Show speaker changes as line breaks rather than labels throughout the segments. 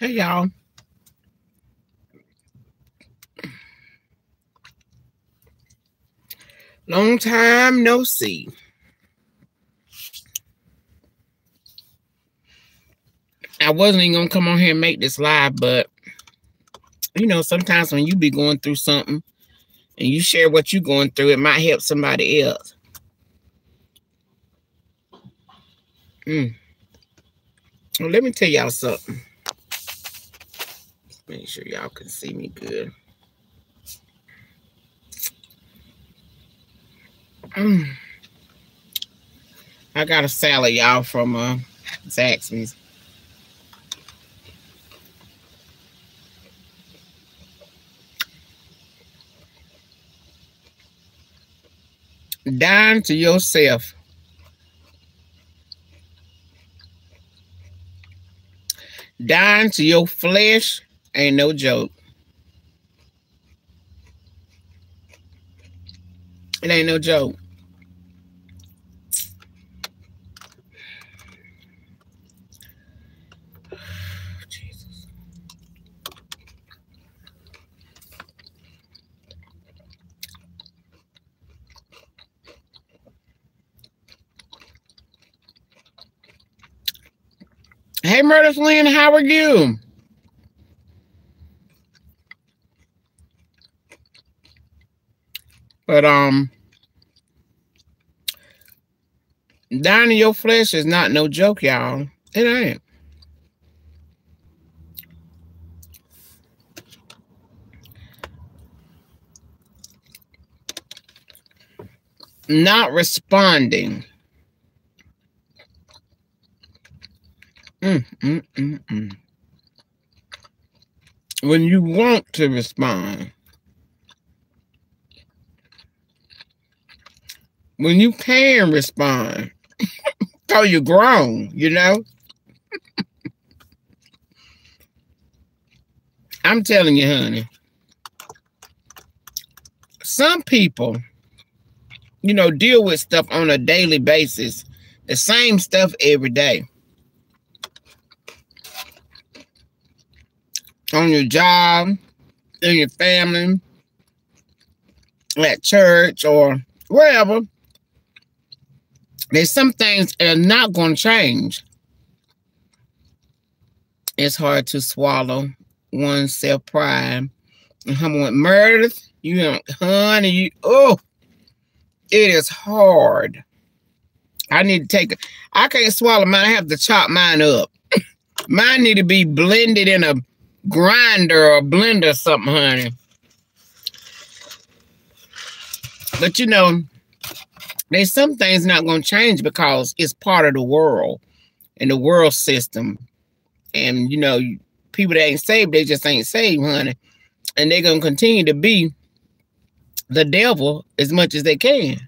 Hey, y'all. Long time no see. I wasn't even going to come on here and make this live, but, you know, sometimes when you be going through something and you share what you're going through, it might help somebody else. Well, let me tell y'all something. Make sure y'all can see me good. I got a salad, y'all, from Zaxby's. Dying to yourself. Dying to your flesh ain't no joke. It ain't no joke. Jesus. Hey, Murder Flynn, how are you? But dying to your flesh is not no joke, y'all. It ain't. Not responding. When you want to respond. When you can respond. So you're grown, you know? I'm telling you, honey. Some people, you know, deal with stuff on a daily basis. The same stuff every day. On your job, in your family, at church, or wherever. There's some things that are not going to change. It's hard to swallow one's self-pride. And humble with Meredith, you know, honey, you, oh, it is hard. I need to take it. I can't swallow mine. I have to chop mine up. Mine need to be blended in a grinder or blender or something, honey. But you know, there's some things not going to change because it's part of the world and the world system. And, you know, people that ain't saved, they just ain't saved, honey. And they're going to continue to be the devil as much as they can.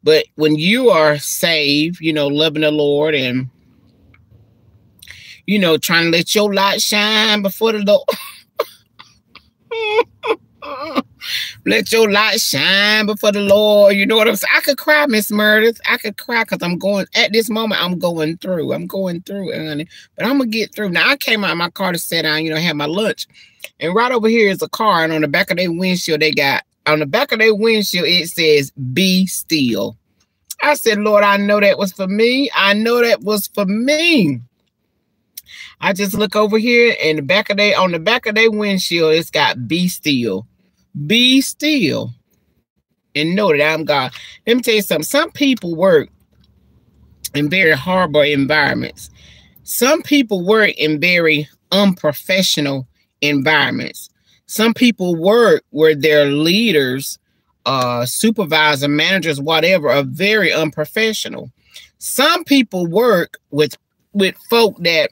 But when you are saved, you know, loving the Lord and, you know, trying to let your light shine before the Lord. Let your light shine before the Lord. You know what I'm saying? I could cry, Miss Meredith. I could cry because I'm going, at this moment, I'm going through. I'm going through, honey. But I'm going to get through. Now, I came out of my car to sit down, you know, have my lunch. And right over here is a car. And on the back of their windshield, they got, on the back of their windshield, it says, "Be still." I said, Lord, I know that was for me. I know that was for me. I just look over here and on the back of their windshield, it's got "Be still." Be still and know that I'm God. Let me tell you something. Some people work in very horrible environments. Some people work in very unprofessional environments. Some people work where their leaders, supervisor, managers, whatever, are very unprofessional. Some people work with folk that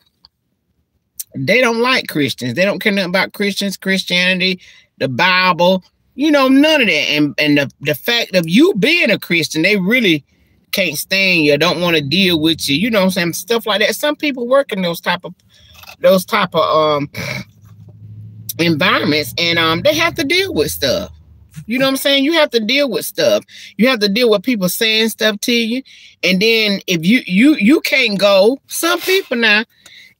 they don't like Christians. They don't care nothing about Christians, Christianity, the Bible, you know, none of that. And the fact of you being a Christian, they really can't stand you, don't want to deal with you, you know what I'm saying? Stuff like that. Some people work in those type of environments, and they have to deal with stuff. You know what I'm saying? You have to deal with stuff. You have to deal with people saying stuff to you. And then if you can't go, some people now,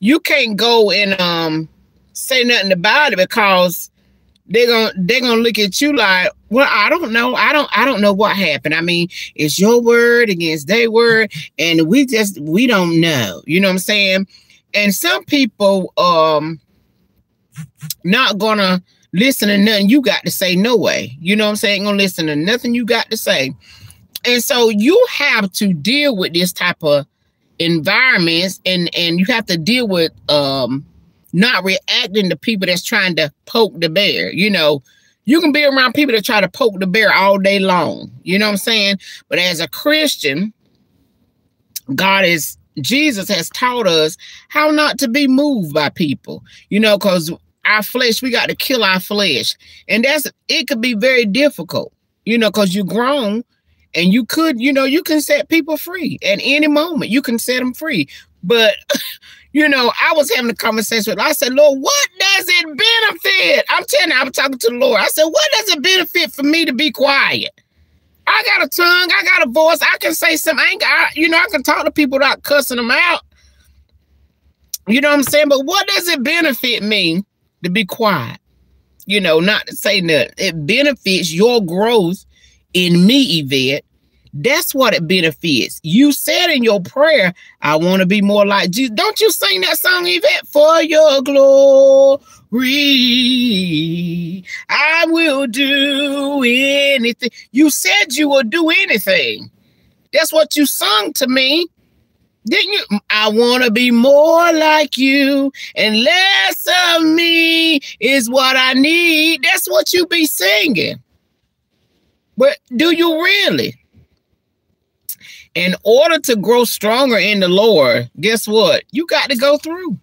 you can't go and say nothing about it, because they're gonna look at you like, well, I don't know. I don't know what happened. I mean, it's your word against their word, and we don't know. You know what I'm saying? And some people not gonna listen to nothing you got to say, no way. You know what I'm saying? Ain't gonna listen to nothing you got to say. And so you have to deal with this type of environments, and you have to deal with not reacting to people that's trying to poke the bear. You know, you can be around people that try to poke the bear all day long. You know what I'm saying? But as a Christian, Jesus has taught us how not to be moved by people, you know, because our flesh, we got to kill our flesh. And it could be very difficult, you know, because you're grown, and you could, you know, you can set people free at any moment. You can set them free. But, you know, I was having a conversation with, I said, Lord, what does it benefit? I'm telling you, I was talking to the Lord. I said, what does it benefit for me to be quiet? I got a tongue. I got a voice. I can say something. I can talk to people without cussing them out. You know what I'm saying? But what does it benefit me to be quiet? You know, not to say nothing. It benefits your growth in me, Yvette. That's what it benefits. You said in your prayer, I want to be more like Jesus. Don't you sing that song, Yvette? For your glory, I will do anything. You said you will do anything. That's what you sung to me. Didn't you? I want to be more like you, and less of me is what I need. That's what you be singing. But do you really? In order to grow stronger in the Lord, guess what? You got to go through.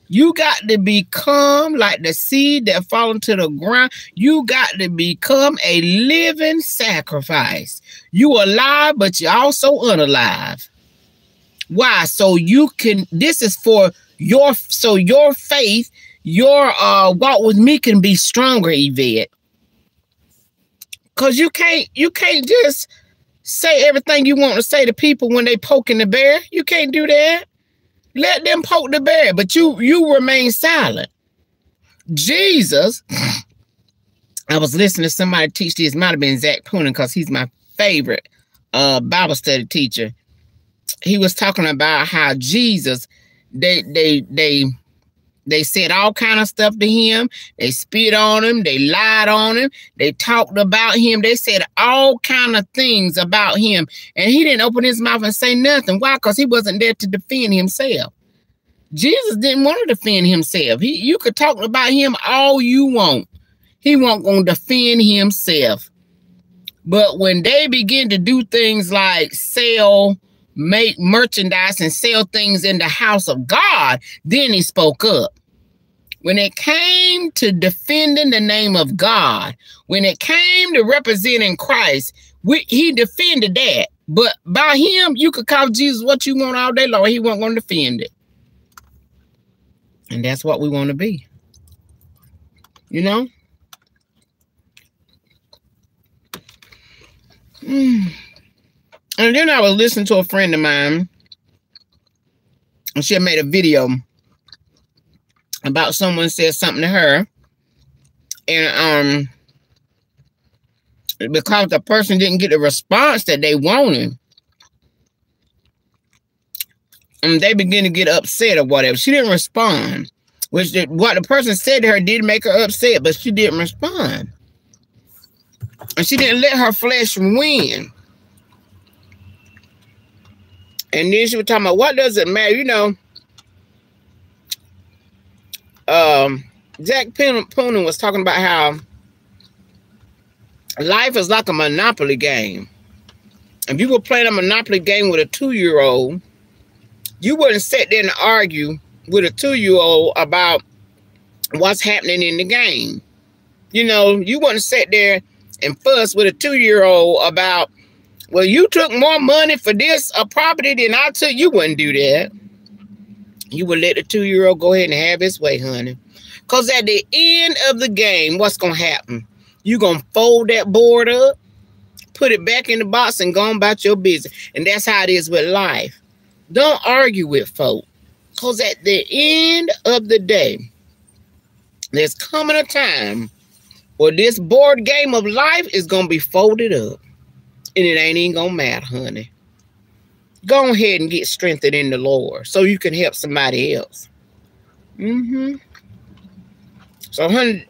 You got to become like the seed that fall into the ground. You got to become a living sacrifice. You alive, but you're also unalive. Why? So you can, this is for your faith, your walk with me can be stronger, Yvette. Because you can't just say everything you want to say to people when they poking the bear. You can't do that. Let them poke the bear, but you remain silent. Jesus, I was listening to somebody teach this. Might have been Zach Poonen, because he's my favorite Bible study teacher. He was talking about how Jesus, they said all kind of stuff to him. They spit on him. They lied on him. They talked about him. They said all kind of things about him. And he didn't open his mouth and say nothing. Why? Because he wasn't there to defend himself. Jesus didn't want to defend himself. You could talk about him all you want. He wasn't going to defend himself. But when they begin to do things like make merchandise and sell things in the house of God, then he spoke up. When it came to defending the name of God, when it came to representing Christ, he defended that. But by him, you could call Jesus what you want all day long. He wasn't going to defend it. And that's what we want to be. You know? And then I was listening to a friend of mine, and she had made a video about someone said something to her, and because the person didn't get the response that they wanted, and they began to get upset or whatever. She didn't respond, what the person said to her did make her upset, but she didn't respond, and she didn't let her flesh win. And then she was talking about, what does it matter? You know, Zach Poonen was talking about how life is like a Monopoly game. If you were playing a Monopoly game with a 2-year-old, you wouldn't sit there and argue with a 2-year-old about what's happening in the game. You know, you wouldn't sit there and fuss with a 2-year-old about, well, you took more money for this property than I took. You wouldn't do that. You would let the 2-year-old go ahead and have his way, honey. Because at the end of the game, what's going to happen? You're going to fold that board up, put it back in the box, and go on about your business. And that's how it is with life. Don't argue with folk. Because at the end of the day, there's coming a time where this board game of life is going to be folded up. And it ain't even going to matter, honey. Go ahead and get strengthened in the Lord so you can help somebody else. So, honey,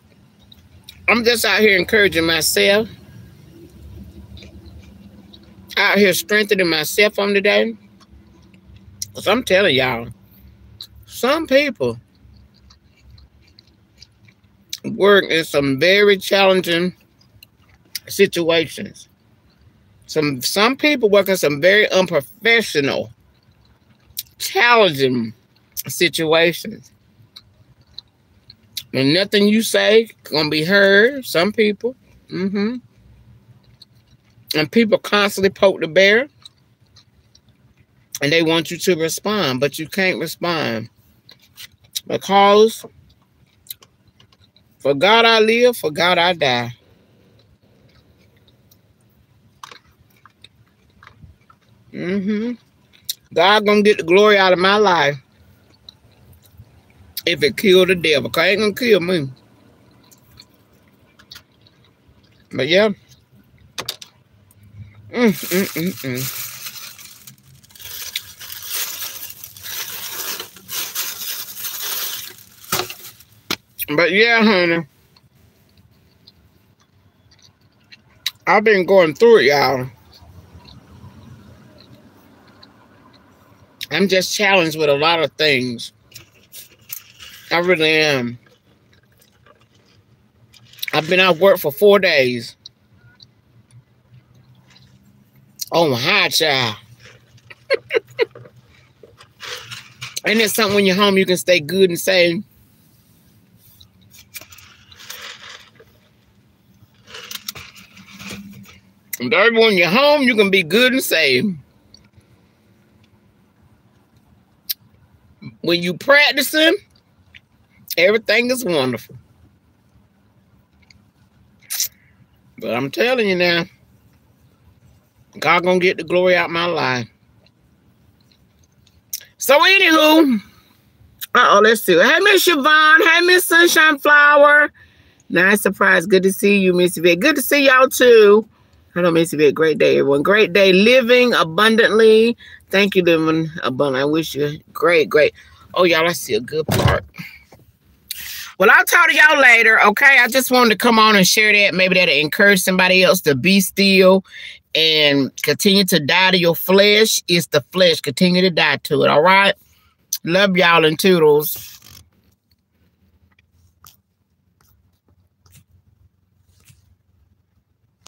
I'm just out here encouraging myself. Out here strengthening myself on the day. Because I'm telling y'all, some people work in some very challenging situations. Some people work in some very unprofessional, challenging situations. And nothing you say gonna be heard. Some people. And people constantly poke the bear. And they want you to respond, but you can't respond. Because for God I live, for God I die. God gonna get the glory out of my life if it kill the devil. Cause it ain't gonna kill me. But yeah. But yeah, honey. I've been going through it, y'all. I'm just challenged with a lot of things. I really am. I've been out of work for 4 days. Oh my child. Ain't it something when you're home you can stay good and safe? And when you're home, you can be good and safe. When you practicing, everything is wonderful. But I'm telling you now, God gonna get the glory out of my life. So anywho, let's see. Hey, Miss Siobhan. Hey, Miss Sunshine Flower. Nice surprise. Good to see you, Miss Yvette. Good to see y'all too. Hello, Miss Yvette. Great day, everyone. Great day. Living abundantly. Thank you, living abundantly. I wish you great. Oh, y'all, I see a good part. Well, I'll talk to y'all later, okay? I just wanted to come on and share that. Maybe that'll encourage somebody else to be still and continue to die to your flesh. It's the flesh. Continue to die to it, all right? Love y'all and toodles.